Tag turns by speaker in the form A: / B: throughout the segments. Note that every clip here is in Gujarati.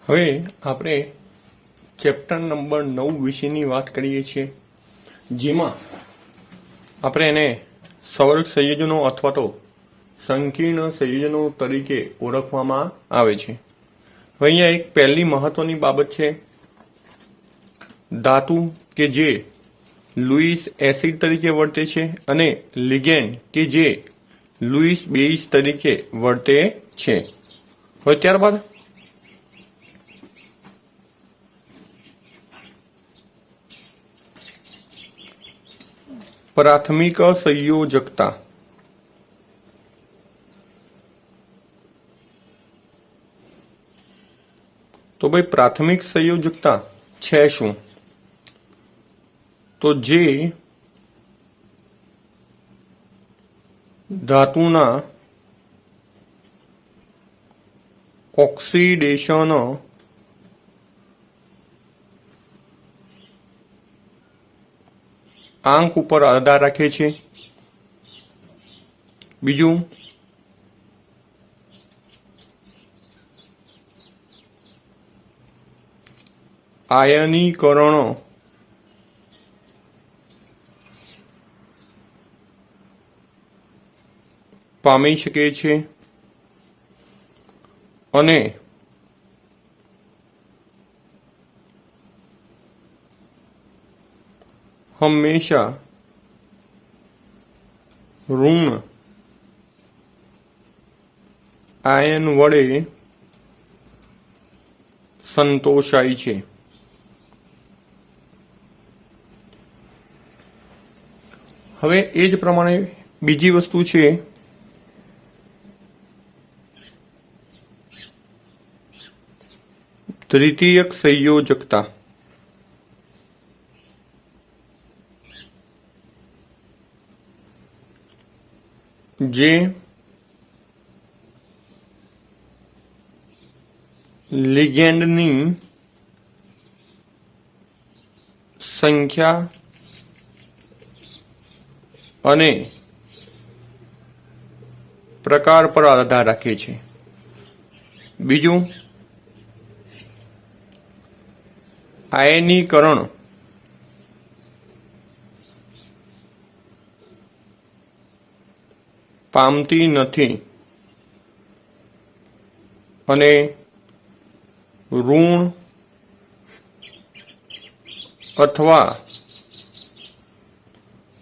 A: હવે આપણે ચેપ્ટર નંબર 9 વિશેની વાત કરીએ છીએ, જેમાં આપણે એને સરળ સંયોજનો અથવા તો સંકીર્ણ સંયોજનો તરીકે ઓળખવામાં આવે છે. હવે અહીંયા એક પહેલી મહત્વની બાબત છે, ધાતુ કે જે લુઈસ એસિડ તરીકે વર્તે છે અને લિગેન્ડ કે જે લુઈસ બેઝ તરીકે વર્તે છે. હવે ત્યારબાદ પ્રાથમિક સંયોજકતા. તો ભાઈ પ્રાથમિક સંયોજકતા છે શું? તો જે ધાતુના ઓક્સિડેશન આંક ઉપર આધાર રાખે છે. બીજું, આયનીકરણ પામી શકે છે અને હંમેશા ઋણ આયન વડે સંતોષાય છે. હવે એ જ પ્રમાણે બીજી વસ્તુ છે દ્વિતીયક સંયોજકતા. જે લિગેન્ડની સંખ્યા અને પ્રકાર પર આધાર રાખે છે. બીજું, આયનીકરણ પામતી નથી અને ઋણ અથવા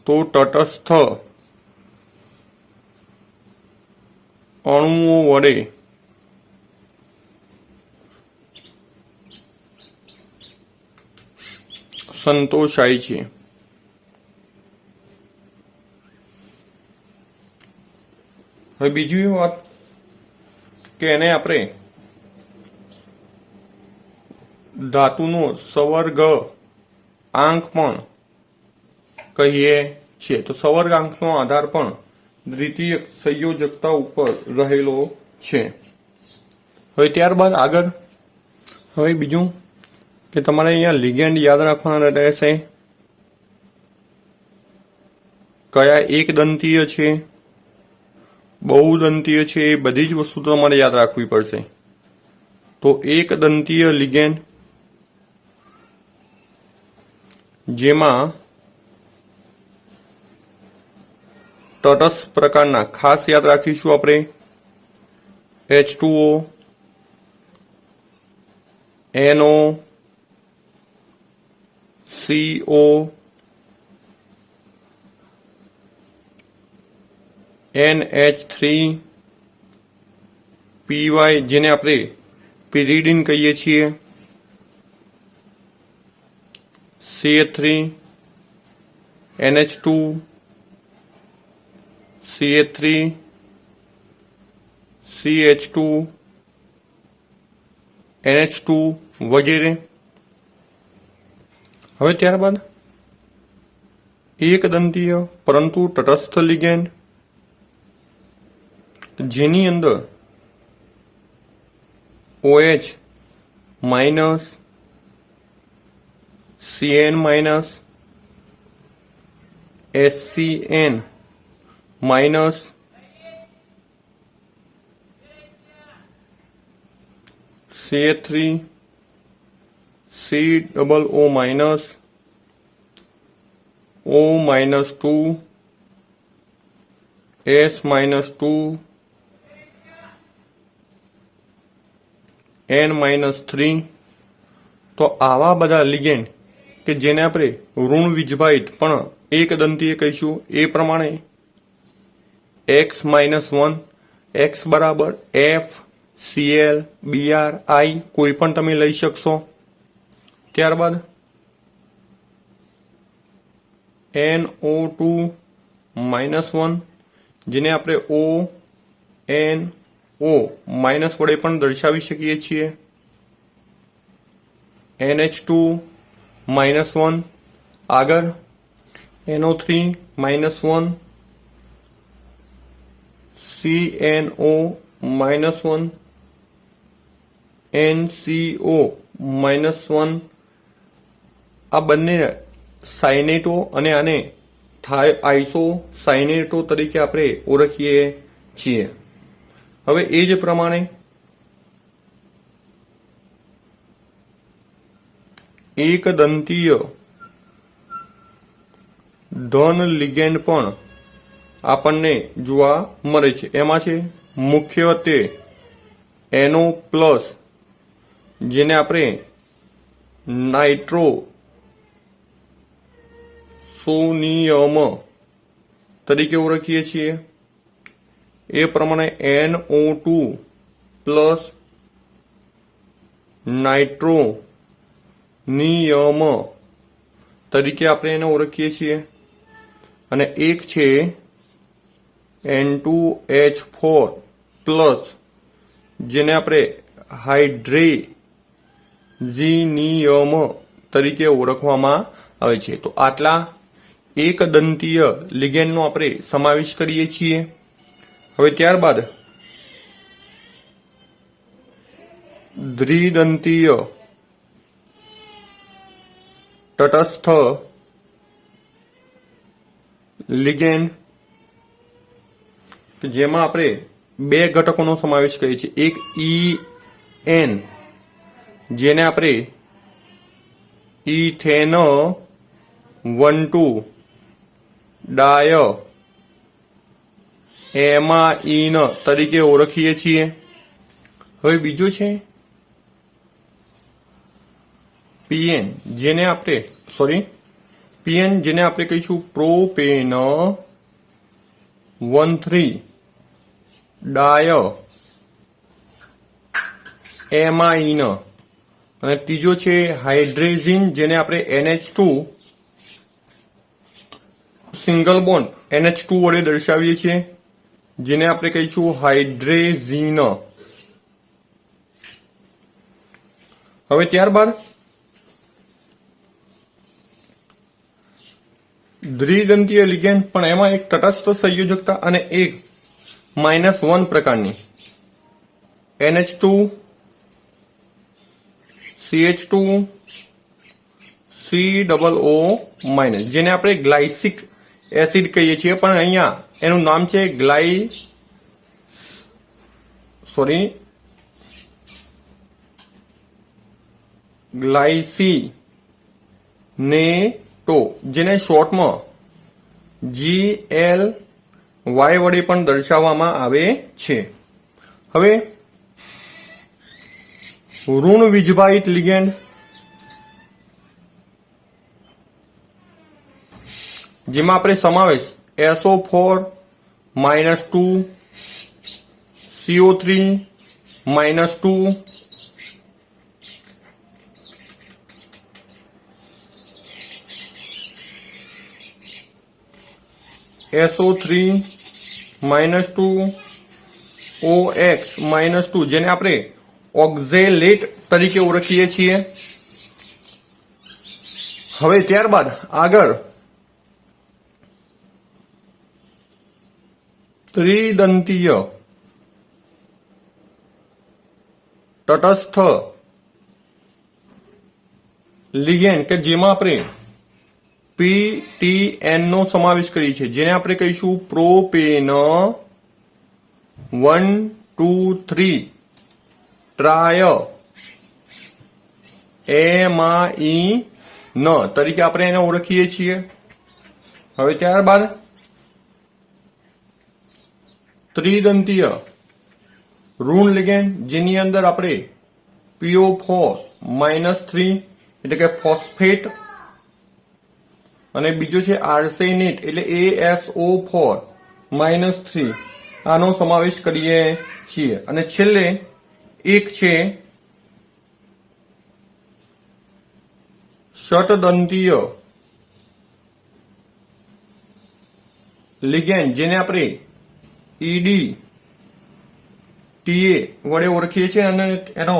A: તો તટસ્થ અણુઓ વડે સંતોષાય છે. હવે બીજી વાત કે એને આપણે ધાતુનો સંવર્ગ આંક પણ કહીએ છીએ. તો સંવર્ગ આંકનો આધાર પણ દ્વિતીય સંયોજકતા ઉપર રહેલો છે. હવે ત્યારબાદ આગળ હવે બીજું કે તમારે અહીંયા લિગેન્ડ યાદ રાખવાના રહેશે. કયા એક દંતીય છે, બહુદંતીય છે, એ બધી જ વસ્તુ તમારે યાદ રાખવી પડશે. તો એક દંતીય લિગેન્ડ જેમાં તટસ્થ પ્રકારના ખાસ યાદ રાખીશું આપણે H2O, NO, CO, NH3, PY જેને આપણે pyridine કહીએ છીએ, CH3, NH2, CH3, CH2, NH2 વગેરે. હવે ત્યારબાદ એક દંતીય પરંતુ તટસ્થ લિગેન્ડ જેની અંદર OH minus, CN minus, SCN minus, CH3 COO minus O minus 2 S minus 2 N minus 3 તો આવા બધા લિગેન્ડ કે જેને આપણે ઋણ વીજભારિત પણ એક દંતીય કહીશું એ પ્રમાણે x minus 1 x બરાબર F Cl Br I કોઈ પણ તમે લઈ શકશો. ત્યારબાદ NO2 minus 1 જેને આપણે ONO માઇનસ વડે પણ દર્શાવી શકીએ છીએ. NH2 minus 1 આગળ NO3 minus 1 CNO minus 1 NCO minus 1 આ બંને સાયનેટો અને આને આઈસો સાયનેટો તરીકે આપણે ઓળખીએ છીએ. હવે એ જ પ્રમાણે એક દંતીય ધન લિગેન્ડ પણ આપણને જોવા મળે છે. એમાં છે મુખ્યત્વે NO પ્લસ જેને આપણે નાઇટ્રો સોનિયમ તરીકે ઓળખીએ છીએ. એ પ્રમાણે NO2 પ્લસ નાઇટ્રો નિયમ તરીકે આપણે એને ઓળખીએ છીએ. અને એક છે N2H4 પ્લસ જેને આપણે હાઇડ્રેઝિનિયમ તરીકે ઓળખવામાં આવે છે. તો આટલા એક દંતીય લિગેન્ડનો આપણે સમાવેશ કરીએ છીએ. હવે ત્યારબાદ દ્વિદંતીય તટસ્થ લિગેન્ડ જેમાં આપણે બે ઘટકોનો સમાવેશ કરીએ છીએ. એક EN જેને આપણે ઇથેન 1,2 ડાય એમાઇન તરીકે ઓળખીએ છીએ. હવે બીજું છે PN જેને આપણે કહીશું પ્રોપેન 1,3 ડાય એમાઇન. અને ત્રીજો છે હાઇડ્રેઝિન જેને આપણે NH2 સિંગલ બોન્ડ NH2 વડે દર્શાવીએ છીએ જેને આપણે કહીશું હાઇડ્રેઝિન. હવે ત્યારબાદ દ્વિદંતીય લિગેન્ડ પણ એમાં એક તટસ્થ સંયોજકતા અને એક -1 પ્રકારની NH2 CH2 COO માઇનસ જેને આપણે ગ્લાયસિક એસિડ કહીએ છીએ પણ અહીંયા એનું નામ છે ગ્લાયસિનેટો જેને શોર્ટમાં GLY વડે પણ દર્શાવવામાં આવે છે. હવે ઋણ વીજભારિત લિગેન્ડ જેમાં આપણે સમાવેશ SO4 -2 CO3 -2 SO3 -2 OX -2 જેને આપણે ઓક્ઝેલેટ તરીકે ઓળખીએ છીએ. હવે ત્યારબાદ આગળ ત્રિદંતીય તટસ્થ લિગેન્ડ કે જેમાં આપણે PTN નો સમાવેશ કરીએ છીએ જેને આપણે કહીશું પ્રોપેન 1,2,3 ટ્રાય એમાઇન તરીકે આપણે એને ઓળખીએ છીએ. હવે ત્યારબાદ ત્રિદંતીય ઋણ લિગેન્ડ, જેની અંદર આપણે PO4-3 એટલે કે ફોસ્ફેટ, અને બીજો છે આર્સેનેટ એટલે ASO4-3 આનો સમાવેશ કરીએ છીએ. અને છેલ્લે એક છે ષટદંતીય લિગેન્ડ, જેને આપણે EDTA વડે ઓળખીએ છીએ. અને એનો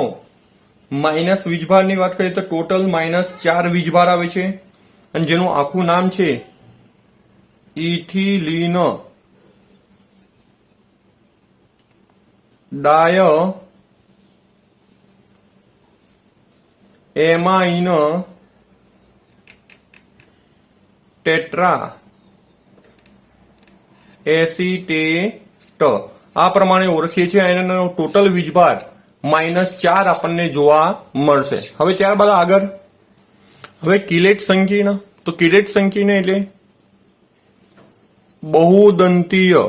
A: માઇનસ વીજભારની વાત કરીએ તો ટોટલ -4 વીજભાર આવે છે, અને જેનું આખું નામ છે ઇથિલીન ડાય એમાઇન ટેટ્રા એસિટેટ આ પ્રમાણે ઓળખીએ છીએ. એનો ટોટલ વીજભાર -4 આપણને જોવા મળશે. હવે ત્યારબાદ આગળ હવે કિલેટ સંકીર્ણ. તો કિલેટ સંકીર્ણ એટલે બહુદંતીય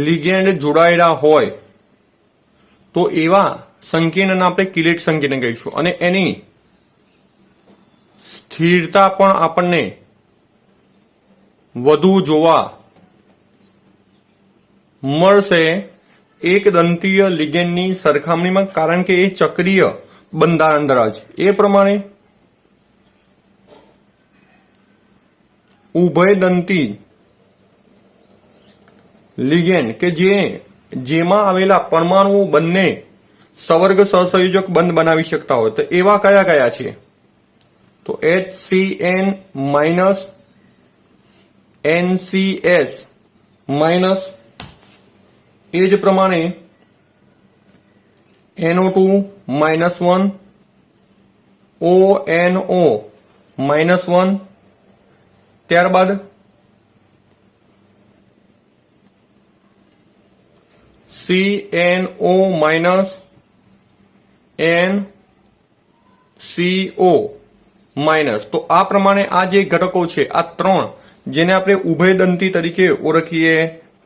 A: લિગેન્ડ જોડાયેલા હોય તો એવા સંકીર્ણને આપણે કિલેટ સંકીર્ણ કહીશું. અને એની સ્થિરતા પણ આપણને વધુ જોવા મળશે એક દંતીય લિગેન્ડની સરખામણીમાં, કારણ કે એ ચક્રીય બંધારણ ધરાવે છે. એ પ્રમાણે ઉભયદંતી લિગેન્ડ કે જેમાં આવેલા પરમાણુઓ બંને સવર્ગ સહસંયોજક બંધ બનાવી શકતા હોય તો એવા કયા કયા છે? તો HCN માઇનસ, NCS માઇનસ, એ જ પ્રમાણે NO2 -1, ONO -1, ત્યારબાદ CNO માઇનસ, NCO માઇનસ. તો આ પ્રમાણે આ જે ઘટકો છે આ ત્રણ, જેને આપણે ઉભયદંતી તરીકે ઓળખીએ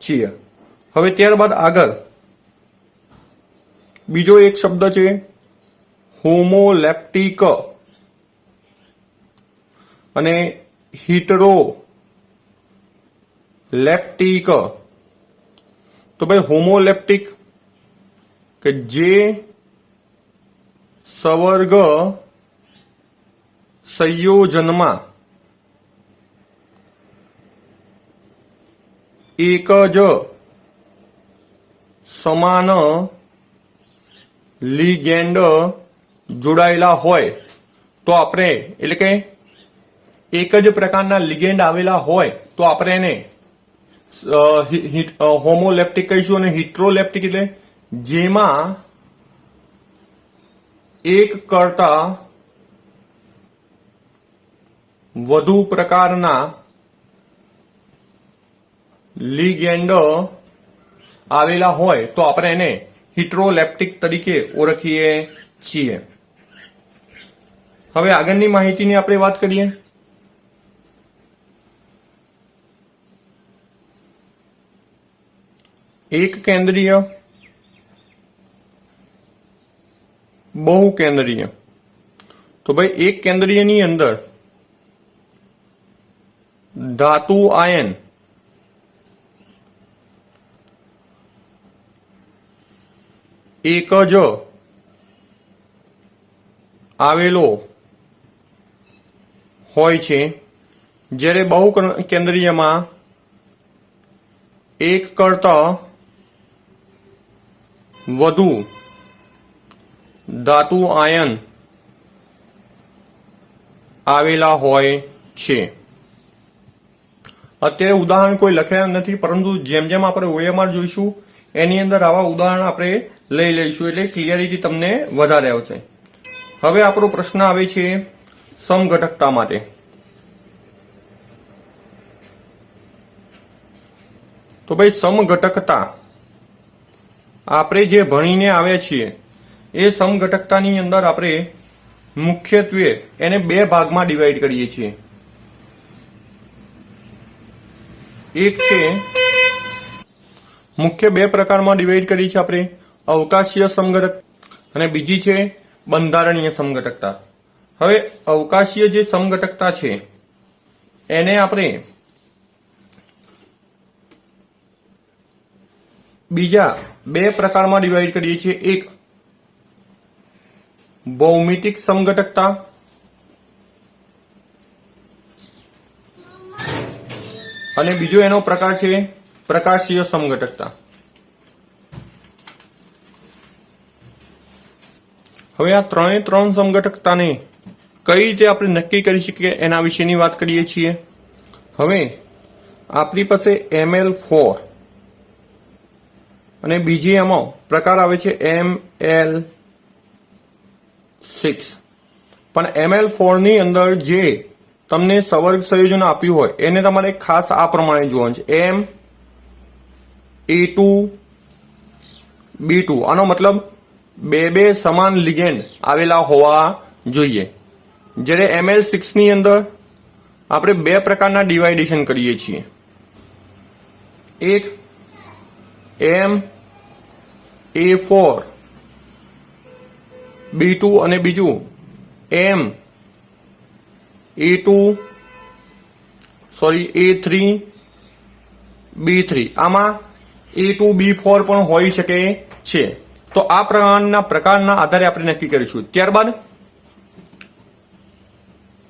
A: છીએ. હવે ત્યારબાદ આગળ બીજો એક શબ્દ છે હોમોલેપ્ટિક અને હિટરોલેપ્ટિક. તો ભાઈ હોમોલેપ્ટિક કે જે સવર્ગ સંયોજનમાં એક જ સમાન લિગેન્ડ જોડાયેલા હોય તો આપણે, એટલે કે એક જ પ્રકારના લિગેન્ડ આવેલા હોય તો આપણે એને હોમોલેપ્ટિક કહીશું. અને હિટ્રોલેપ્ટિક એટલે જેમાં એક કરતા વધુ પ્રકારના લિગેન્ડ આવેલા હોય તો આપણે એને હિટ્રોલેપ્ટિક તરીકે ઓળખીએ છીએ. હવે આગળની માહિતીની આપણે વાત કરીએ. એક કેન્દ્રીય, બહુ કેન્દ્રીય. તો ભાઈ એક કેન્દ્રીયની અંદર ધાતુ આયન એક જ આવેલો હોય છે, જ્યારે બહુ કેન્દ્રીયમાં એક કરતા વધુ ધાતુ આયન આવેલા હોય છે. અત્યારે ઉદાહરણ કોઈ લખ્યા નથી, પરંતુ જેમ જેમ આપણે OMR જોઈશું એની અંદર આવા ઉદાહરણ આપણે લઈ લઈશું, એટલે ક્લિયરિટી તમને વધારે આવશે. હવે આપણો પ્રશ્ન આવે છે સમઘટકતા માટે. તો ભાઈ સમઘટકતા આપણે જે ભણીને આવ્યા છીએ એ સમઘટકતાની અંદર આપણે મુખ્યત્વે એને બે ભાગમાં ડિવાઈડ કરીએ છીએ. એક છે મુખ્ય બે પ્રકારમાં ડિવાઈડ કરી છે આપણે, અવકાશીય સમઘટક અને બીજી છે બંધારણીય સમઘટકતા. હવે અવકાશીય જે સમઘટકતા છે એને આપણે બીજા બે પ્રકારમાં ડિવાઈડ કરીએ છીએ. એક ભૌમિતિક સમઘટકતા અને બીજો એનો પ્રકાર છે પ્રકાશીય સમઘટકતા. હવે આ ત્રણ સમઘટકતાને કઈ રીતે આપણે નક્કી કરી શકીએ એના વિશેની વાત કરીએ છીએ. હવે આપણી પાસે ML4 અને બીજી એમાં પ્રકાર આવે છે ML6. પણ ML4 ની અંદર જે તમને સવર્ગ સંયોજન આપ્યું હોય એને તમારે ખાસ આ પ્રમાણે જોવાનું છે, A2 B2. આનો મતલબ બે સમાન લિગેન્ડ આવેલા હોવા જોઈએ. જ્યારે ML6 ની અંદર આપણે બે પ્રકારના ડિવાઇડેશન કરીએ છીએ, એક MA4 B2 અને બીજું A3 B3. આમાં A2 B4 પણ હોઈ શકે છે. તો આ પ્રકારના આધારે આપણે નક્કી કરીશું. ત્યારબાદ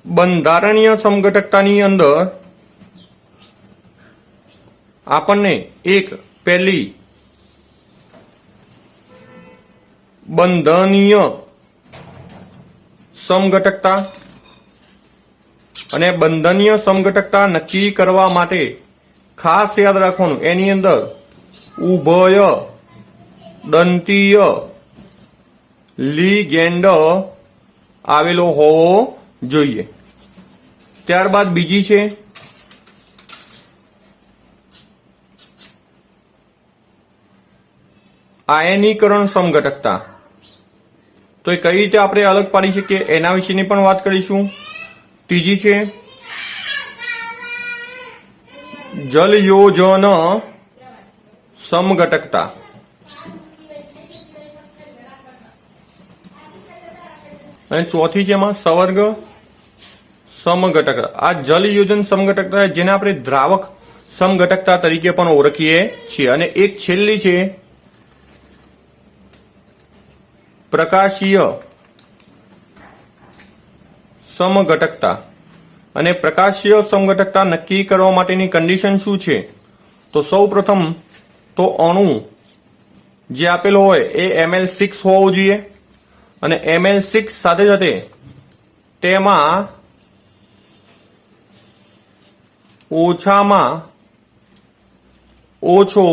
A: બંધારણીય સમઘટકતાની અંદર આપણને એક પહેલી બંધનીય સમઘટકતા અને બંધનીય સમઘટકતા નક્કી કરવા માટે ખાસ યાદ રાખવાનું, એની અંદર ઉભય દંતીય લિગેન્ડ આવેલો હોવો જોઈએ. ત્યારબાદ બીજી છે આયનીકરણ સમઘટકતા. તો એ કઈ રીતે આપણે અલગ પાડી શકીએ એના વિશેની પણ વાત કરીશું. ત્રીજી છે જલયોજન સમઘટકતા. અને ચોથી છે એમાં સવર્ગ સમઘટક. આ જલયોજન સમઘટકતા જેને આપણે દ્રાવક સમઘટકતા તરીકે પણ ઓળખીએ છીએ. અને એક છેલ્લી છે પ્રકાશીય સમઘટકતા. અને પ્રકાશીય સમઘટકતા નક્કી કરવા માટેની કન્ડિશન શું છે? તો સૌ પ્રથમ તો અણુ જે આપેલો હોય એ ML6 હોવો જોઈએ અને ML6 સાથે સાથે તેમાં ઓછામાં ઓછો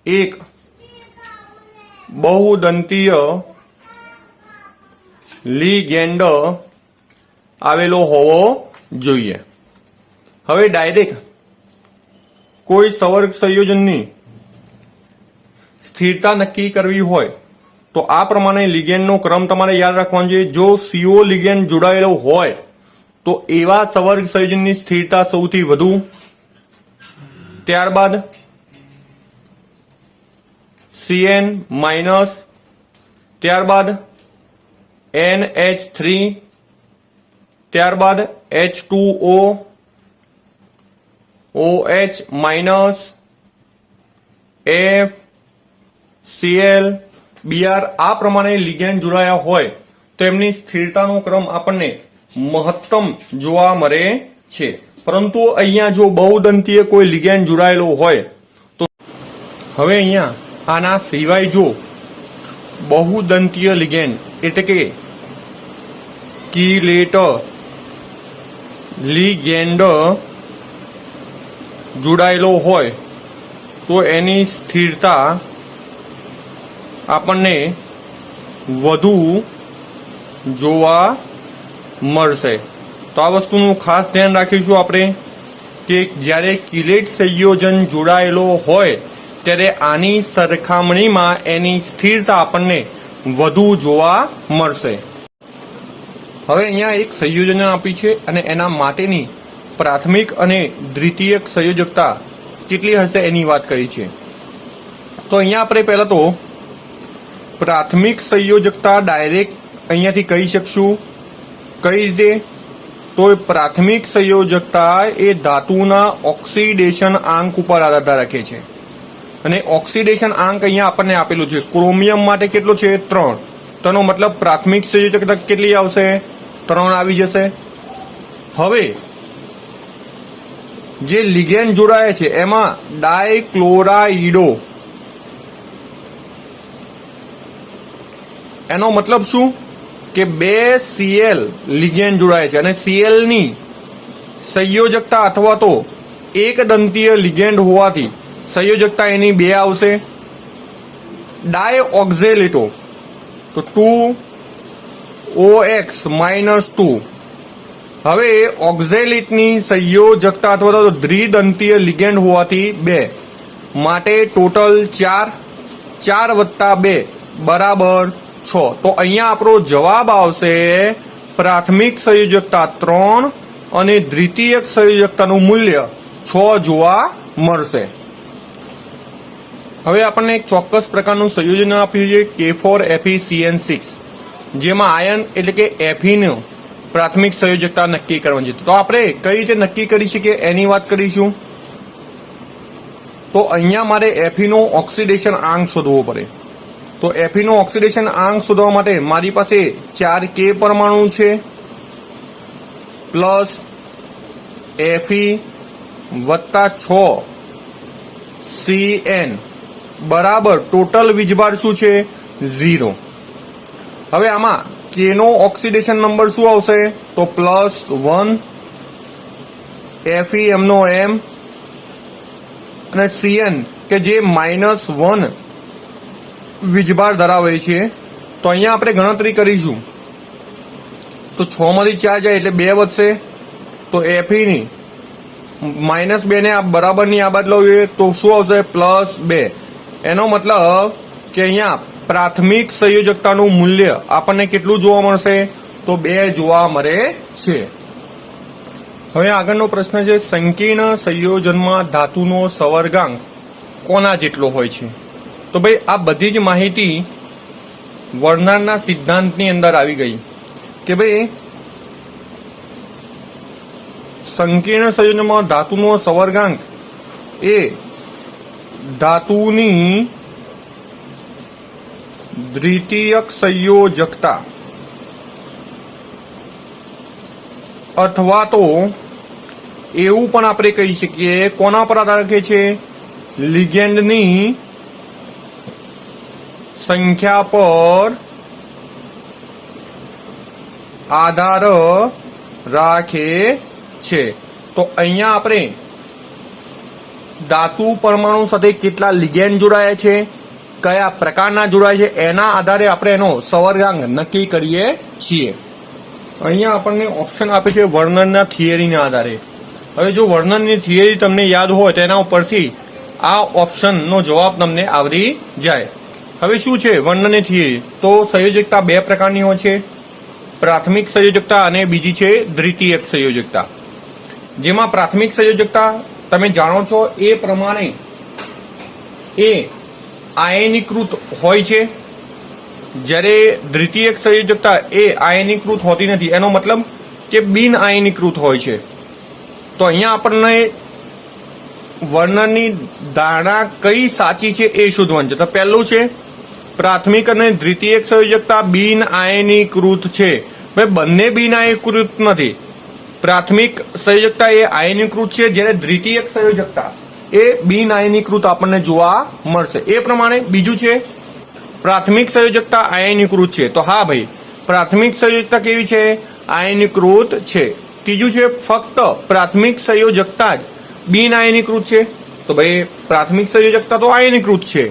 A: એક બહુદંતીય લિગેન્ડ આવેલો હોવો જોઈએ. હવે ડાયરેક્ટ કોઈ સવર્ગ સંયોજનની સ્થિરતા નક્કી કરવી હોય તો આ પ્રમાણે લિગેન્ડનો ક્રમ તમારે યાદ રાખવાનો છે. જો CO લિગેન્ડ જોડાયેલો હોય તો એવા સવર્ગ સંયોજનની સ્થિરતા સૌથી વધુ, ત્યારબાદ CN-, ત્યારબાદ NH3, ત્યારબાદ H2O, OH-, F, Cl, Br. આ પ્રમાણે લિગેન્ડ જોડાયા હોય તો એમની સ્થિરતાનો ક્રમ આપણને મહત્તમ જોવા મળે છે. પરંતુ અહીંયા જો બહુદંતીય કોઈ લિગેન્ડ જોડાયેલો હોય તો હવે અહીંયા આના સિવાય જો બહુદંતીય લિગેન્ડ એટલે કે કિલેટ લિગેન્ડ જોડાયેલો હોય તો એની સ્થિરતા આપણને વધુ જોવા મળશે. તો આ વસ્તુનું ખાસ ધ્યાન રાખીશું આપણે કે જ્યારે કિલેટ સંયોજન જોડાયેલો હોય ત્યારે આની સરખામણીમાં એની સ્થિરતા આપણને વધુ જોવા મળશે. હવે અહીંયા એક સંયોજન આપી છે અને એના માટેની પ્રાથમિક અને દ્વિતીયક સંયોજકતા કેટલી હશે એની વાત કરી છે. તો અહીંયા આપણે પહેલા તો પ્રાથમિક સંયોજકતા ડાયરેક્ટ અહીંયાથી કહી શકશું. કઈ રીતે? તો પ્રાથમિક સંયોજકતા એ ધાતુના ઓક્સિડેશન આંક ઉપર આધાર રાખે છે અને ઓક્સિડેશન આંક અહીંયા આપણને આપેલું છે. ક્રોમિયમ માટે કેટલો છે? 3. તેનો મતલબ પ્રાથમિક સંયોજકતા કેટલી આવશે? 3 આવી જશે. હવે જે લિગેન્ડ જોડાય છે એમાં ડાયક્લોરાઇડો, એનો મતલબ શું કે 2 Cl લિગેન્ડ જોડાય છે અને Cl ની સંયોજકતા અથવા તો એક દંતીય લિગેન્ડ હોવાથી સંયોજકતા એની 2 આવશે. ડાયઓક્ઝેલેટો તો 2OX -2. હવે ઓક્ઝેલેટની સંયોજકતા અથવા તો દ્વિદંતીય લિગેન્ડ હોવાથી 2 માટે ટોટલ 4 વત્તા 2 બરાબર 6. તો અહીંયા આપણો જવાબ આવશે પ્રાથમિક સંયોજકતા 3 અને દ્વિતીયક સંયોજકતાનું મૂલ્ય 6 જોવા મળશે. હવે આપણને એક ચોક્કસ પ્રકારનું સંયોજન આપ્યું છે K4FeCN6, જેમાં આયન એટલે કે Fe પ્રાથમિક સંયોજકતા નક્કી કરવાની છે. તો આપણે કઈ રીતે નક્કી કરી શકીએ એની વાત કરીશું. તો અહીંયા મારે Fe નો ઓક્સિડેશન આંક શોધવો પડે. તો Fe નો ઓક્સિડેશન આંક શોધવા માટે મારી પાસે 4K પરમાણુ છે પ્લસ Fe વત્તા 6Cn બરાબર ટોટલ વીજભાર શું છે? 0. હવે આમાં K નો ઓક્સિડેશન નંબર શું આવશે? તો +1 FeM નો M અને Cn કે જે -1 વીજભાર ધરાવે છે. તો અહીંયા આપણે ગણતરી કરીશું તો 6 માંથી 4 જાય એટલે 2 વધશે. તો Fe ની -2 ને આ બરાબરની આ બાદ લઈએ તો શું આવશે? +2. એનો મતલબ કે અહીંયા પ્રાથમિક સંયોજકતાનું મૂલ્ય આપણને કેટલું જોવા મળશે? તો 2 જોવા મળે છે. હવે આગળનો પ્રશ્ન છે, સંકીર્ણ સંયોજનમાં ધાતુનો સંવર્ગાંક કોના જેટલો હોય છે? તો ભાઈ આ બધી જ માહિતી વર્ણનના સિદ્ધાંતની અંદર આવી ગઈ કે ભાઈ સંકીર્ણ સંયોજનમાં ધાતુનો સંવર્ગાંક એ ધાતુની દ્વિતીયક સંયોજકતા અથવા તો એવું પણ આપણે કહી શકીએ કોના પર આધાર રાખે છે? લિગેન્ડની સંખ્યા પર આધાર રાખે છે. તો અહીંયા આપણે ધાતુ પરમાણુ સાથે કેટલા લિગેન્ડ જોડાયા છે, કયા પ્રકારના જોડાય છે, એના આધારે આપણે એનો સંવર્ગાંક નક્કી કરીએ છીએ. અહીંયા આપણને ઓપ્શન આપે છે વર્ણનના થિયરીના આધારે. હવે જો વર્ણનની થિયરી તમને યાદ હોય તેના ઉપરથી આ ઓપ્શનનો જવાબ તમને આવડી જાય. હવે શું છે વર્ણનની થિયરી? તો સંયોજકતા 2 પ્રકારની હોય છે, પ્રાથમિક સંયોજકતા અને બીજી છે દ્વિતીયક સંયોજકતા. જેમાં પ્રાથમિક સંયોજકતા તમે જાણો છો એ પ્રમાણે એ આયનીકૃત હોય છે, જ્યારે દ્વિતીયક સંયોજકતા એ આયનીકૃત હોતી નથી. એનો મતલબ કે બિન આયનીકૃત હોય છે. તો અહીંયા આપણને વર્ણનની ધારણા કઈ સાચી છે એ શોધવાનું છે. તો પહેલું છે પ્રાથમિક અને દ્વિતીયક સંયોજકતા બિન આયનીકૃત છે. ભાઈ બંને બિન આયનીકૃત નથી. પ્રાથમિક સંયોજકતા એ આયનીકૃત છે, જ્યારે દ્વિતીયક સંયોજકતા એ બિન આયનીકૃત આપણને જોવા મળશે. એ પ્રમાણે બીજું છે પ્રાથમિક સંયોજકતા આયનીકૃત છે. તો હા ભાઈ પ્રાથમિક સંયોજકતા કેવી છે? આયનીકૃત છે. ત્રીજું છે ફક્ત પ્રાથમિક સંયોજકતા જ બિન આયનીકૃત છે. તો ભાઈ પ્રાથમિક સંયોજકતા તો આયનીકૃત છે.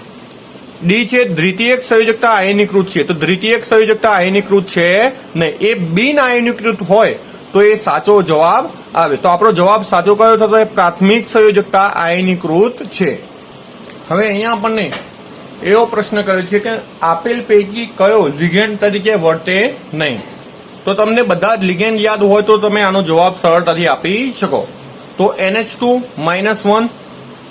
A: ડી છે દ્વિતીયક સંયોજકતા આયનીકૃત છે. તો દ્વિતીયક સંયોજકતા આયનીકૃત છે નહીં, એ બિન આયનીકૃત હોય તો એ સાચો જવાબ આવે. તો આપણો જવાબ સાચો કયો થતો? પ્રાથમિક સંયોજકતા આયનીકૃત છે. હવે અહીંયા આપણને એવો પ્રશ્ન કરે છે કે આપેલ પૈકી કયો લિગેન્ડ તરીકે વર્તે નહીં. તો તમને બધા જ લિગેન્ડ યાદ હોય તો તમે આનો જવાબ સરળતાથી આપી શકો. તો NH2-1.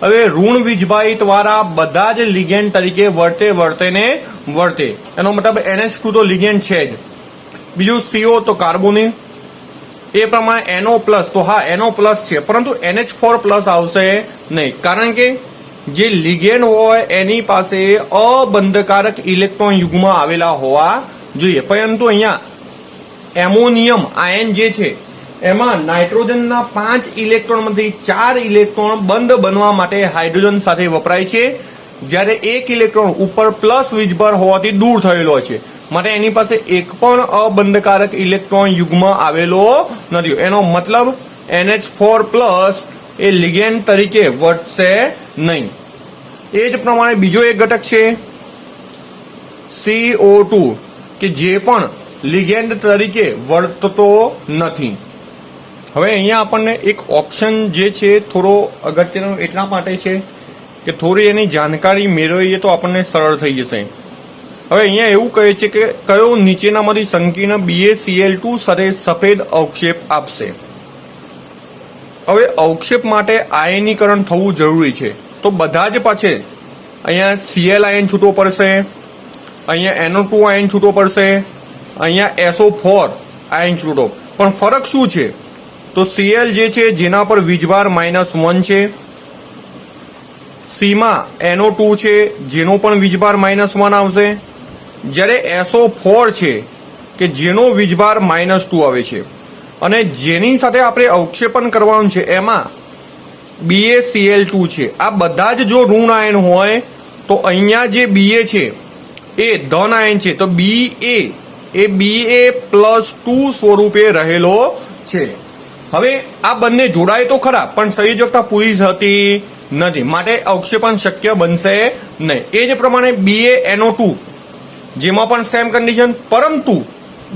A: હવે ઋણ વીજભારિત વાળા બધા જ લિગેન્ડ તરીકે વર્તે. એનો મતલબ NH2 તો લિગેન્ડ છે જ. બીજું CO તો કાર્બોનિલ. એ પ્રમાણે NO+, તો હા NO+ છે, પરંતુ NH4+ આવશે નહીં, કારણ કે જે લિગેન્ડ હોય એની પાસે અબંધકારક ઇલેક્ટ્રોન યુગ્મ આવેલા હોવા જોઈએ. પરંતુ અહીંયા એમોનિયમ આયન જે છે એમાં નાઇટ્રોજનના 5 ઇલેક્ટ્રોનમાંથી 4 ઇલેક્ટ્રોન બંધ બનવા માટે હાઇડ્રોજન સાથે વપરાય છે, જ્યારે 1 ઇલેક્ટ્રોન ઉપર પ્લસ વીજભાર હોવાથી દૂર થયેલો છે, માટે એની પાસે એક પણ અબંધકારક ઇલેક્ટ્રોન યુગ્મ આવેલો નથી. એનો મતલબ NH4+ એ લિગેન્ડ તરીકે વર્તશે નહીં. એ જ પ્રમાણે બીજો એક ઘટક છે CO2 કે જે પણ લિગેન્ડ તરીકે વર્તતો નથી. હવે અહીંયા આપણને એક ઓપ્શન જે છે થોડો અગત્યનો એટલા માટે છે કે થોડી એની જાણકારી મેળવીએ તો આપણને સરળ થઈ જશે. હવે અહીંયા એવું કહે છે કે કયો નીચેનામાંથી સંકીર્ણ BaCl2 સાથે સફેદ અવક્ષેપ આપશે. હવે અવક્ષેપ માટે આયનીકરણ થવું જરૂરી છે, તો બધા જ પાછે અહીંયા Cl આયન છૂટવો પડશે, અહીંયા NO2 આયન છૂટવો પડશે, અહીંયા SO4 આયન છૂટો. પણ ફરક શું છે? તો Cl જે છે જેના પર વીજભાર -1 છે, C માં NO2 છે જેનો પણ વીજભાર -1 આવશે, જ્યારે SO4 છે કે જેનો વીજભાર -2 આવે છે. અને જેની સાથે આપણે અવક્ષેપણ કરવાનું છે એમાં BaCl2 છે. આ બધા જ જો ઋણ આયન હોય તો અહીંયા જે Ba છે એ ધન આયન છે, તો Ba એ Ba+2 સ્વરૂપે રહેલો છે. હવે આ બંને જોડાય તો ખરા, પણ સંયોજકતા પૂરી થતી નથી, માટે અવક્ષેપણ શક્ય બનશે નહીં. એ જ પ્રમાણે BaNO2 જેમાં પણ સેમ કન્ડિશન, પરંતુ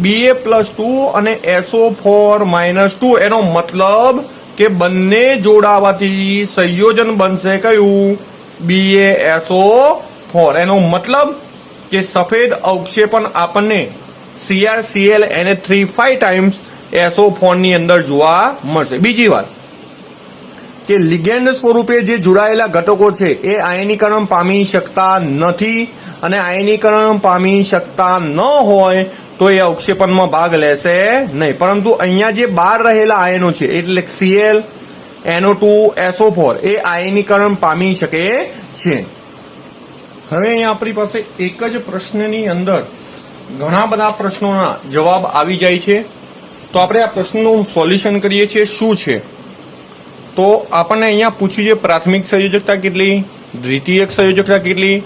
A: Ba+2 અને SO4-2, એનો મતલબ કે બંને જોડાવાથી સંયોજન બનશે કયું? BaSO4. એનો મતલબ કે સફેદ અવક્ષેપણ આપણને CrClNH3 5 ટાઈમ્સ SO4 ની અંદર જોવા મળશે. બીજી વાત કે લિગેન્ડ સ્વરૂપે જે જોડાયેલા ઘટકો છે એ આયનીકરણ પામી શકતા નથી, અને આયનીકરણ પામી શકતા ન હોય તો એ અવક્ષેપણમાં ભાગ લેશે નહીં. પરંતુ અહીંયા જે બહાર રહેલા આયનો છે એટલે Cl, NO2, SO4 એ આયનીકરણ પામી શકે છે. હવે અહીંયા આપણી પાસે એક જ પ્રશ્નની અંદર ઘણા બધા પ્રશ્નોના જવાબ આવી જાય છે, તો આપણે આ પ્રશ્નનું સોલ્યુશન કરીએ છીએ. શું છે? તો આપણને અહીંયા પૂછ્યું છે પ્રાથમિક સંયોજકતા કેટલી, દ્વિતીયક સંયોજકતા કેટલી,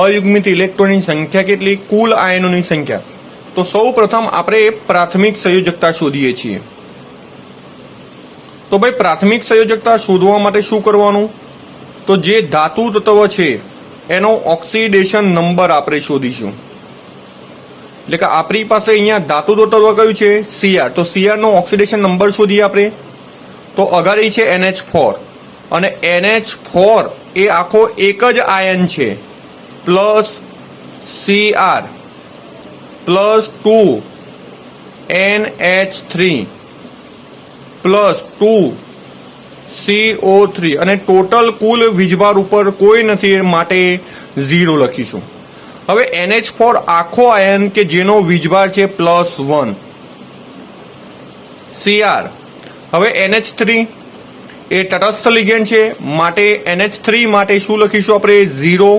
A: અયુગ્મિત ઇલેક્ટ્રોનની સંખ્યા કેટલી, કુલ આયનોની સંખ્યા. તો સૌ પ્રથમ આપણે પ્રાથમિક સંયોજકતા શોધીએ છીએ. તો ભાઈ પ્રાથમિક સંયોજકતા શોધવા માટે શું કરવાનું? તો જે ધાતુ તત્વ છે એનો ઓક્સિડેશન નંબર આપણે શોધીશું. એટલે કે આપણી પાસે અહીંયા ધાતુ તત્વ કયું છે? Cr. તો Cr નો ઓક્સિડેશન નંબર શોધીએ આપણે. તો અગાડી છે NH4, અને NH4 એ આખો એક જ આયન છે, plus Cr plus 2 NH3 plus 2 CO3, અને ટોટલ કુલ વીજભાર ઉપર કોઈ નથી માટે 0 લખીશું. હવે NH4 આખો આયન કે જેનો વીજભાર છે +1, Cr. હવે NH3 એ તટસ્થ લિગેન્ડ છે, માટે NH3 માટે શું લખીશું આપણે? 0.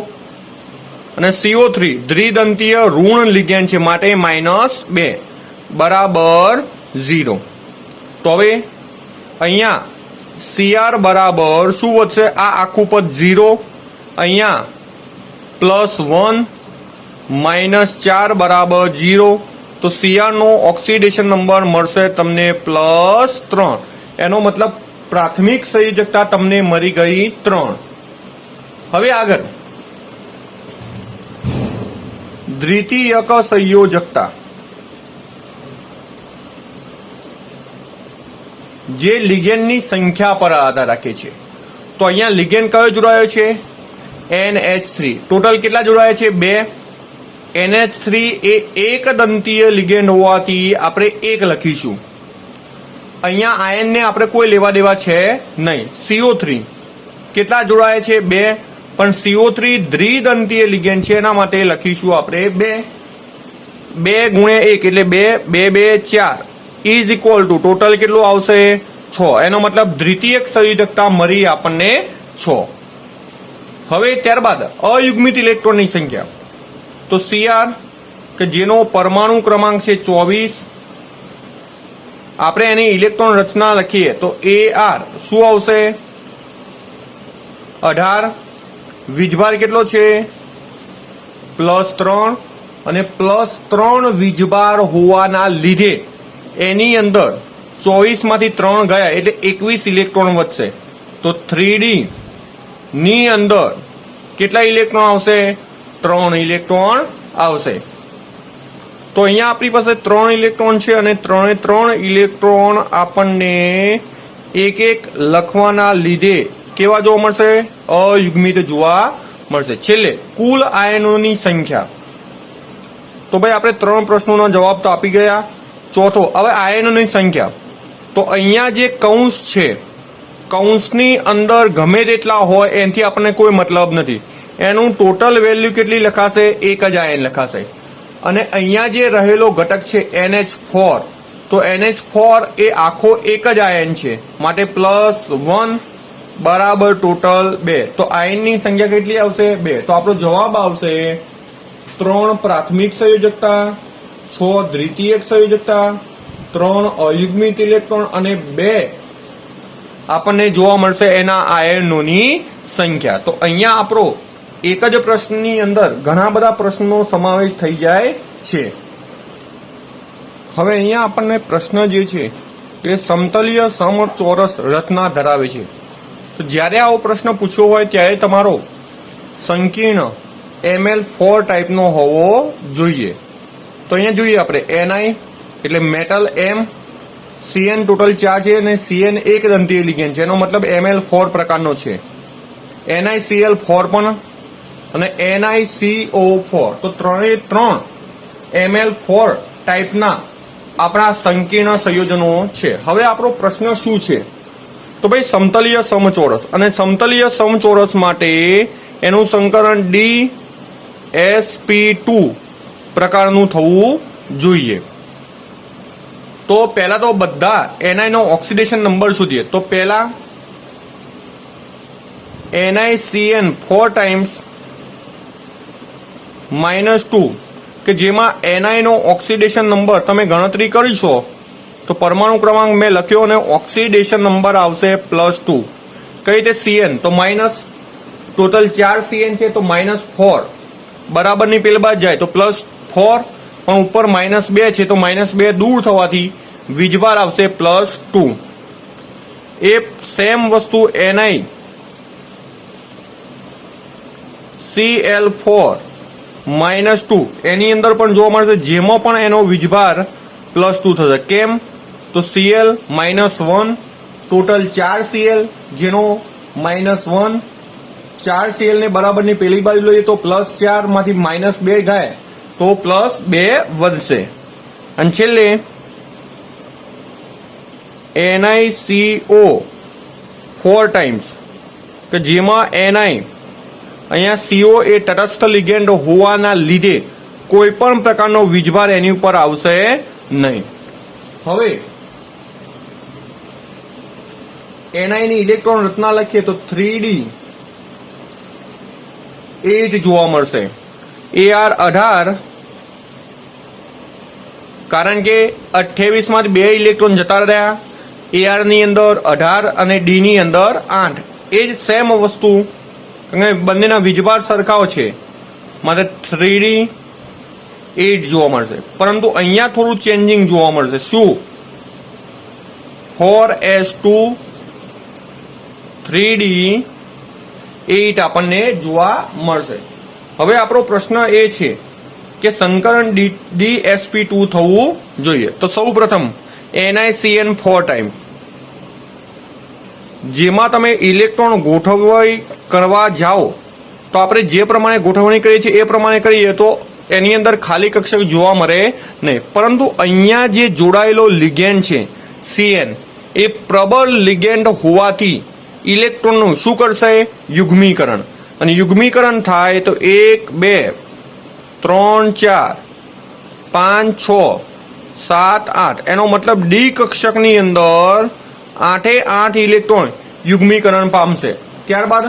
A: અને CO3 દ્વિદંતીય ઋણ લિગેન્ડ છે, માટે -2 બરાબર 0. તો હવે અહીંયા Cr બરાબર શું વધશે? આ આખું પદ 0, અહીંયા +1 -4 બરાબર 0. તો Cr નો ઓક્સિડેશન નંબર મળશે તમને +3. એનો મતલબ પ્રાથમિક સંયોજકતા તમને મળી ગઈ 3. હવે આગળ દ્વિતીયક સંયોજકતા, જે લિગેન્ડની સંખ્યા પર આધાર રાખે છે. તો અહીંયા લિગેન્ડ કયો જોડાયો છે? NH3 ટોટલ કેટલા જોડાયા છે? 2. NH3 એ એક દંતીય લિગેન્ડ હોવાથી આપણે 1 લખીશું. અહીંયા આયન ને આપણે કોઈ લેવા દેવા છે નહીં. CO3 કેટલા જોડાયા છે? 2. પણ CO3 દ્વિદંતીય લિગેન્ડ છે, એના માટે લખીશું આપણે 2. 2 ગુણ્યા 1 એટલે 2, 2 2 4 ઇઝ ઇક્વલ ટુ ટોટલ કેટલું આવશે? 6. એનો મતલબ દ્વિતીયક સંયોજકતા મળી આપણને 6. હવે ત્યારબાદ અયુગ્મિત ઇલેક્ટ્રોનની સંખ્યા, તો Cr કે જેનો પરમાણુ ક્રમાંક છે 24, આપણે એની ઇલેક્ટ્રોન રચના લખીએ તો Ar શું આવશે? 18. વીજભાર કેટલો છે? +3. અને +3 વીજભાર હોવાના લીધે એની અંદર 24 માંથી 3 ગયા એટલે 21 ઇલેક્ટ્રોન વધશે. તો 3D ની અંદર કેટલા ઇલેક્ટ્રોન આવશે? 3 ઇલેક્ટ્રોન આવશે. તો અહીંયા આપણી પાસે 3 ઇલેક્ટ્રોન છે અને 3 ઇલેક્ટ્રોન આપણને એક એક લખવાના લીધે કેવા જોવા મળશે? અયુગ્મિત જોવા મળશે. છેલ્લે કુલ આયનોની સંખ્યા, તો ભાઈ આપણે 3 પ્રશ્નોનો જવાબ તો આપી ગયા. ચોથો, હવે આયનોની સંખ્યા, તો અહીંયા જે કૌંસ છે, કૌંસની અંદર ગમે તેટલા હોય એનાથી આપણને કોઈ મતલબ નથી. એનું ટોટલ વેલ્યુ કેટલી લખાશે? 1 જ આયન લખાશે. અને અહીંયા જે રહેલો ઘટક છે NH4, તો NH4 એ આખો 1 જ આયન છે, માટે +1 બરાબર ટોટલ 2. તો આયનની સંખ્યા કેટલી આવશે? 2. તો આપણો જવાબ આવશે 3 પ્રાથમિક સંયોજકતા, 6 દ્વિતીયક સંયોજકતા, 3 અયુગ્મિત ઇલેક્ટ્રોન અને 2 આપણને જોવા મળશે એના આયનોની સંખ્યા. તો અહીંયા આપણો એક જ પ્રશ્નની અંદર ઘણા બધા પ્રશ્નોનો સમાવેશ થઈ જાય છે. હવે અહીંયા આપણને પ્રશ્ન જે છે તે સમતલીય સમચોરસ રચના ધરાવે છે. તો જ્યારે આવો પ્રશ્ન પૂછ્યો હોય ત્યારે તમારો સંકીર્ણ Ml4 ટાઈપનો હોવો જોઈએ. તો અહીંયા જોઈએ આપણે Ni એટલે મેટલ M, Cn ટોટલ 4 છે અને Cn એક દંતીય લિગેન્ડ છે, એનો મતલબ Ml4 પ્રકારનો છે. NiCl4 પણ અને NiCO4, તો 3 Ml4 ટાઈપના આપણા સંકીર્ણ સંયોજનો છે. હવે આપણો પ્રશ્ન શું છે? તો ભાઈ સમતલીય સમચોરસ, અને સમતલીય સમચોરસ માટે એનું સંકરણ DsP2 પ્રકારનું થવું જોઈએ. તો પહેલા તો બધા Ni નો ઓક્સિડેશન નંબર શોધીએ. તો પહેલા NiCN4 ટાઈમ્સ -2 કે જેમાં Ni નો ઓક્સિડેશન નંબર તમે ગણતરી કરીશો તો પરમાણુ ક્રમાંક મેં લખ્યો અને ઓક્સિડેશન નંબર આવશે +2. કઈ રીતે? Cn તો માઇનસ, ટોટલ 4 Cn છે તો -4 બરાબરની પેલી બાદ જાય તો +4, પણ ઉપર -2 છે તો -2 દૂર થવાથી વીજભાર આવશે +2. એ સેમ વસ્તુ NiCl4 -2 એની અંદર પણ જોવા મળશે, જેમાં પણ એનો વીજભાર +2 થશે. કેમ? તો Cl -1, ટોટલ 4 Cl જેનો -1, 4 Cl ને બરાબરની પેલી બાજુ લઈએ તો +4 માંથી -2 જાય તો +2 વધશે. અને છેલ્લે NiCO4 ટાઈમ્સ કે જેમાં Ni, અહીંયા CO એ તટસ્થ લિગેન્ડ હોવાના લીધે કોઈ પણ પ્રકારનો વીજભાર એની ઉપર આવશે નહીં. હવે Ni ની ઇલેક્ટ્રોન રચના લખીએ તો 3D 8 જોવા મળશે. Ar 18, કારણ કે 28 માંથી 2 ઇલેક્ટ્રોન જતા રહ્યા. Ar ની અંદર 18 અને D ની અંદર 8. એ જ સેમ વસ્તુ, બંનેના વીજભાર સરખાઓ છે, માટે 3D 8 જોવા મળશે. પરંતુ અહીંયા થોડું ચેન્જિંગ જોવા મળશે. શું? 4s2 3D 8 આપણને જોવા મળશે. હવે આપણો પ્રશ્ન એ છે કે સંકરણ DsP2 થવું જોઈએ. તો સૌ પ્રથમ NiCN4 ટાઈમ, જેમાં તમે ઇલેક્ટ્રોન ગોઠવણી કરવા જાઓ તો આપણે જે પ્રમાણે ગોઠવણી કરીએ છીએ એ પ્રમાણે કરીએ તો એની અંદર ખાલી કક્ષક જોવા મળે નહીં. પરંતુ અહીંયા જે જોડાયેલો લિગેન્ડ છે CN એ પ્રબળ લિગેન્ડ હોવાથી ઇલેક્ટ્રોનનું શું કરશે? યુગ્મીકરણ. અને યુગ્મીકરણ થાય તો 1 2 3 4 5 6 7 8 એનો મતલબ ડી કક્ષકની અંદર 8 ઇલેક્ટ્રોન યુગ્મીકરણ પામશે. ત્યારબાદ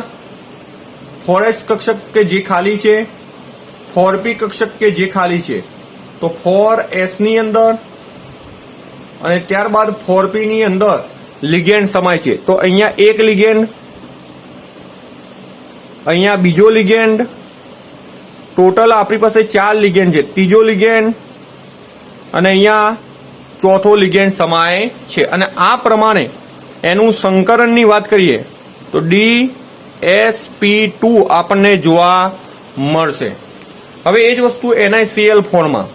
A: 4s કક્ષક કે જે ખાલી છે, 4p કક્ષક કે જે ખાલી છે, તો 4s ની અંદર અને ત્યારબાદ 4p ની અંદર લિગેન્ડ સમાય છે. તો અહીંયા એક લિગેન્ડ, અહીંયા બીજો લિગેન્ડ, ટોટલ આપણી પાસે 4 લિગેન્ડ છે. ત્રીજો લિગેન્ડ અને અહીંયા ચોથો લિગેન્ડ સમાય છે. અને આ પ્રમાણે એનું સંકરણની વાત કરીએ તો DsP2 આપણને જોવા મળશે. હવે એ જ વસ્તુ NiCl ફોર્મમાં,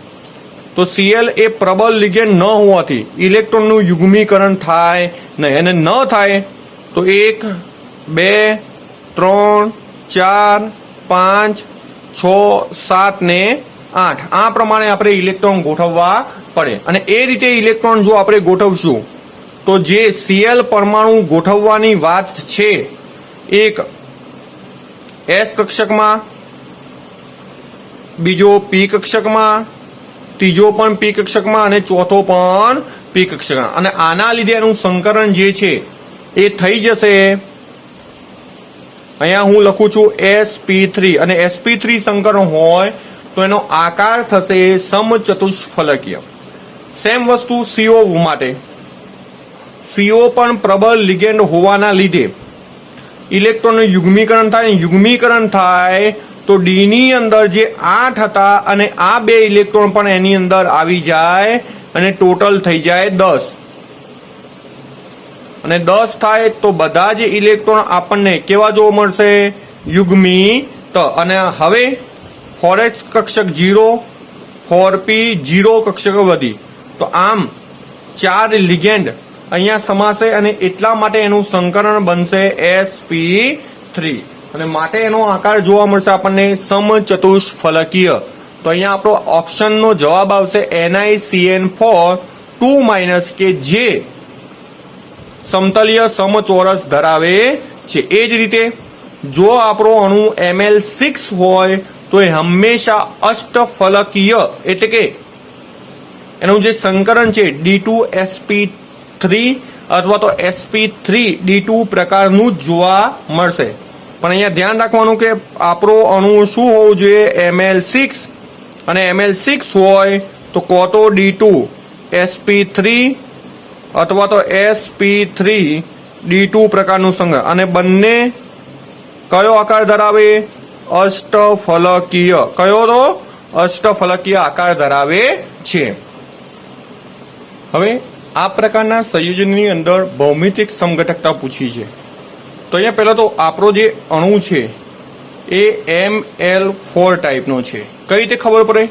A: તો Cl એ પ્રબળ લિગેન્ડ ન હોવાથી ઇલેક્ટ્રોનનું યુગ્મીકરણ થાય નહીં. અને ન થાય તો 1 2 3 4 5 6 7 ને 8 આ પ્રમાણે આપણે ઇલેક્ટ્રોન ગોઠવવા પડે. અને એ રીતે ઇલેક્ટ્રોન જો આપણે ગોઠવશું તો જે Cl પરમાણુ ગોઠવવાની વાત છે, એક S કક્ષકમાં, બીજો P કક્ષકમાં, ત્રીજો પણ P કક્ષકમાં અને ચોથો પણ P કક્ષકમાં. અને આના લીધે એનું સંકરણ જે છે એ થઈ જશે. અહીંયા હું લખું છું sp3 અને sp3 સંકરણ હોય તો એનો આકાર થશે સમચતુષ્ફલકીય. સેમ વસ્તુ CO માટે. CO પણ પ્રબળ લિગેન્ડ હોવાના લીધે ઇલેક્ટ્રોનનું યુગ્મીકરણ થાય. યુગ્મીકરણ થાય તો ડી ની અંદર જે 8 હતા અને આ 2 ઇલેક્ટ્રોન પણ એની અંદર આવી જાય અને ટોટલ થઈ જાય 10. અને 10 થાય તો બધા જ ઇલેક્ટ્રોન આપણને કેવા જોવા મળશે? યુગ્મિત. અને હવે 4s કક્ષક 0, 4p 0 કક્ષક વધી. તો આમ 4 લિગેન્ડ અહીંયા સમાશે અને એટલા માટે એનું સંકરણ બનશે sp3 અને માટે એનો આકાર જોવા મળશે આપણને સમચતુષ્ફલકીય. તો અહીંયા આપણો ઓપ્શનનો જવાબ આવશે NiCN4 2- કે જે સમતલીય સમચોરસ ધરાવે છે. એ જ રીતે જો આપણો અણુ Ml6 હોય તો એ હંમેશા અષ્ટફલકીય એટલે કે એનું જે સંકરણ છે D2sp3 અથવા તો sp3d2 પ્રકારનું જ જોવા મળશે. પણ અહીંયા ધ્યાન રાખવાનું કે આપણો અણુ શું હોવું જોઈએ? Ml6. અને Ml6 હોય તો કો તો D2 sp3 અથવા તો sp3d2 પ્રકારનું સંકરણ. અને બંને કયો આકાર ધરાવે? અષ્ટફલકીય. કયો તો? અષ્ટફલકીય આકાર ધરાવે છે. હવે આ પ્રકારના સંયોજનની અંદર ભૌમિતિક સમઘટકતા પૂછી છે. તો અહીંયા પહેલા તો આપણો જે અણુ છે એ Ml4 ટાઈપનો છે. કઈ રીતે ખબર પડે?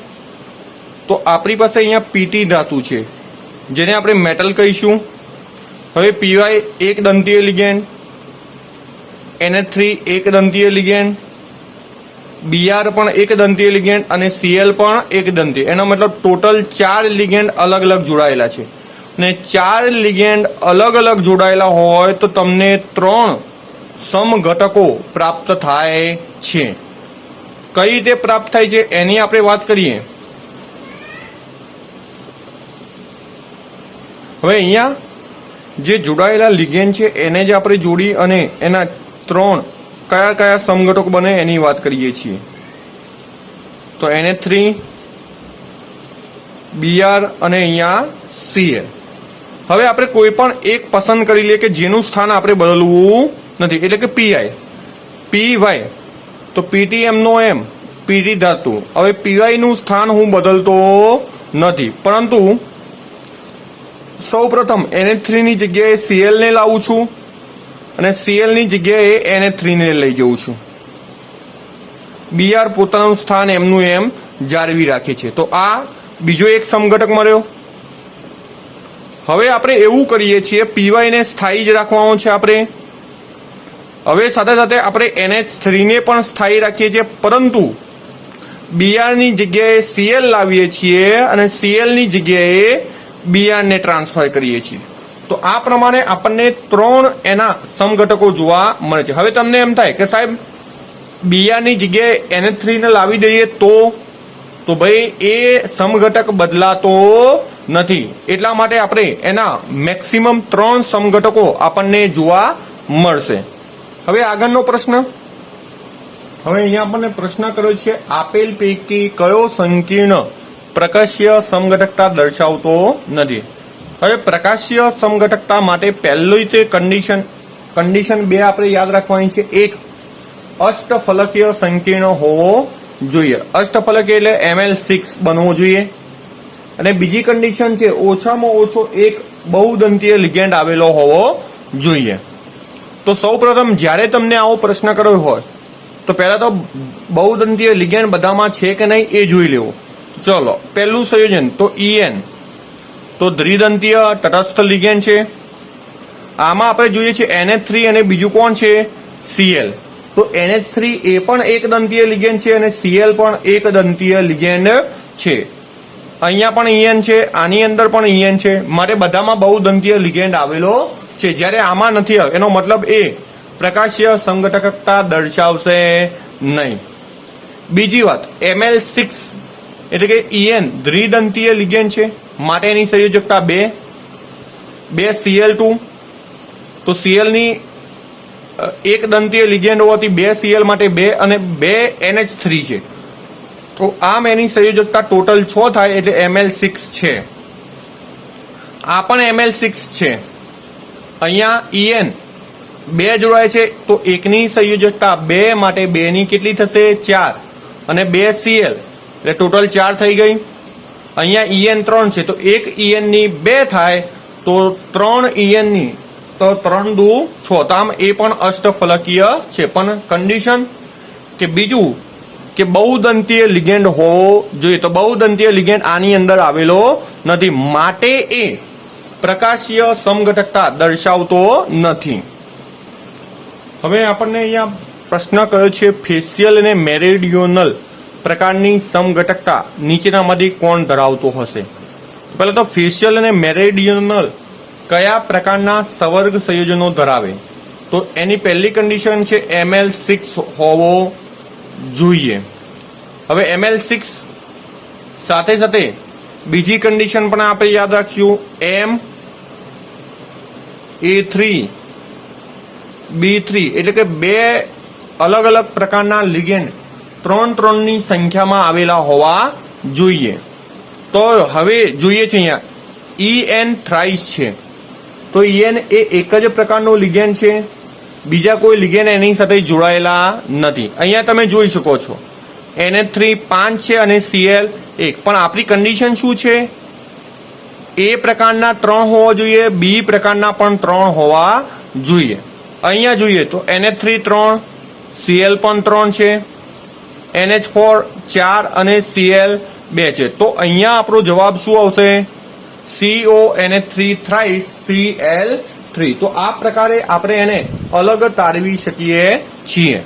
A: તો આપણી પાસે અહીંયા PT ધાતુ છે જેને આપણે મેટલ કહીશું. હવે PY એક દંતીય લિગેન્ડ, NH3 એક દંતીય લિગેન્ડ, Br પણ એક દંતીય લિગેન્ડ અને Cl પણ એક દંતીય. એનો મતલબ ટોટલ 4 લિગેન્ડ અલગ અલગ જોડાયેલા છે. અને 4 લિગેન્ડ અલગ અલગ જોડાયેલા હોય તો તમને 3 સમઘટકો પ્રાપ્ત થાય છે. કઈ રીતે પ્રાપ્ત થાય છે એની આપણે વાત કરીએ. હવે અહીંયા જે જોડાયેલા લિગેન્ડ છે એને જ આપણે જોડી અને એના 3 કયા કયા સમઘટકો બને એની વાત કરીએ છીએ. તો NH3, Br અને અહીંયા Cl. હવે આપણે કોઈ પણ એક પસંદ કરી લઈએ કે જેનું સ્થાન આપણે બદલવું નથી, એટલે કે PI. PY તો PTM નો M, PT ધાતુ. હવે PY નું સ્થાન હું બદલતો નથી, પરંતુ સૌપ્રથમ NH3 ની જગ્યાએ Cl ને લાવું છું અને Cl ની જગ્યાએ NH3 ને લઈ જઉં છું. Br પોતાનું સ્થાન એમનું એમ જાળવી રાખે છે. તો આ બીજો એક સમઘટક મળ્યો. હવે આપણે એવું કરીએ છીએ, PY ને સ્થાયી જ રાખવાનો છે આપણે. હવે સાથે સાથે આપણે NH3 ને પણ સ્થાયી રાખીએ છીએ, પરંતુ Br ની જગ્યાએ Cl લાવીએ છીએ અને Cl ની જગ્યાએ Br ને ટ્રાન્સફર કરીએ છીએ. તો આ પ્રમાણે આપણને 3 એના સમઘટકો જોવા મળે છે. હવે તમને એમ થાય કે સાહેબ Br ની જગ્યાએ NH3 ને લાવી દઈએ તો ભાઈ એ સમઘટક બદલાતો નથી. એટલા માટે આપણે એના મેક્સિમમ 3 સમઘટકો આપણને જોવા મળશે. હવે આગળનો પ્રશ્ન. હવે અહીંયા આપણને પ્રશ્ન કર્યો છે, આપેલ પૈકી કયો સંકીર્ણ પ્રકાશીય સમઘટકતા દર્શાવતો નથી? હવે પ્રકાશીય સમઘટકતા માટે પહેલું તે કન્ડિશન 2 આપણે યાદ રાખવાની છે. 1 અષ્ટફલકીય સંકીર્ણ હોવો જોઈએ. અષ્ટફલકીય એટલે Ml6 બનવો જોઈએ. અને બીજી કન્ડિશન છે ઓછામાં ઓછો એક બહુદંતીય લિગેન્ડ આવેલો હોવો જોઈએ. તો સૌપ્રથમ જ્યારે તમને આવો પ્રશ્ન કર્યો હોય તો પહેલા તો બહુદંતીય લિગેન્ડ બધામાં છે કે નહીં એ જોઈ લેવું. ચલો, પહેલું સંયોજન તો En તો દ્વિદંતીય તટસ્થ લિગેન્ડ છે. આમાં આપણે જોઈએ છે NH3 અને બીજું કોણ છે? Cl. તો NH3 એ પણ એક દંતીય લિગેન્ડ છે અને Cl પણ એક દંતીય લિગેન્ડ છે. અહીંયા પણ En છે, આની અંદર પણ En છે, માટે બધામાં બહુદંતીય લિગેન્ડ આવેલો છે. જ્યારે આમાં નથી એનો મતલબ એ પ્રકાશીય સમઘટકતા દર્શાવશે નહીં. બીજી વાત, Ml6 એટલે કે En દ્વિદંતીય લિગેન્ડ છે, માટે એની સંયોજકતા 2 Cl2. તો Cl ની એક દંતીય લિગેન્ડ હોવાથી 2 Cl માટે 2 અને 2 NH3 છે. તો આમ એની સંયોજકતા ટોટલ 6 થાય એટલે Ml6 છે. આ પણ Ml6 છે. અહીંયા En 2 જોડાય છે તો એકની સંયોજકતા 2 માટે 2 ની કેટલી થશે? 4 અને 2 Cl એટલે ટોટલ 4 થઈ ગઈ. અહીંયા En 3 છે તો એક En ની 2 થાય તો 3 En ની તો 3 દુ 6. તો આમ એ પણ અષ્ટફલકીય છે. પણ કન્ડિશન કે બીજું કે બહુદંતીય લિગેન્ડ હોવો જોઈએ. તો બહુદંતીય લિગેન્ડ આની અંદર આવેલો નથી, માટે એ પ્રકાશીય સમઘટકતા દર્શાવતો નથી. હવે આપણને અહીંયા પ્રશ્ન કર્યો છે, ફેશિયલ અને મેરીડિયોનલ પ્રકારની સમઘટકતા નીચેનામાંથી કોણ ધરાવતો હશે? પહેલા તો ફેશિયલ અને મેરીડિયોનલ કયા પ્રકારના સવર્ગ સંયોજનો ધરાવે? તો એની પહેલી કન્ડિશન છે Ml6 હોવો જોઈએ. હવે Ml6 સાથે સાથે બીજી કન્ડિશન પણ આપણે યાદ રાખીશું, Ma3B3 એટલે કે 2 અલગ અલગ પ્રકારના લિગેન્ડ 3 ની સંખ્યામાં આવેલા હોવા જોઈએ. તો હવે જોઈએ છે અહીંયા En થ્રાઇસ છે. તો En એ એક જ પ્રકારનો લિગેન્ડ છે, બીજા કોઈ લિગેન્ડ એની સાથે જોડાયેલા નથી. અહીંયા તમે જોઈ શકો છો NH3 5 છે અને Cl 1. પણ આપણી કન્ડિશન શું છે? A પ્રકારના 3 હોવા જોઈએ, B પ્રકારના પણ 3 હોવા જોઈએ. અહીંયા જોઈએ તો NH3 3, Cl પણ 3 છે, NH4 4 અને Cl 2 છે. તો અહીંયા આપણો જવાબ શું આવશે? CONH3 thrice Cl3. તો આ પ્રકારે આપણે એને અલગ તારવી શકીએ છીએ.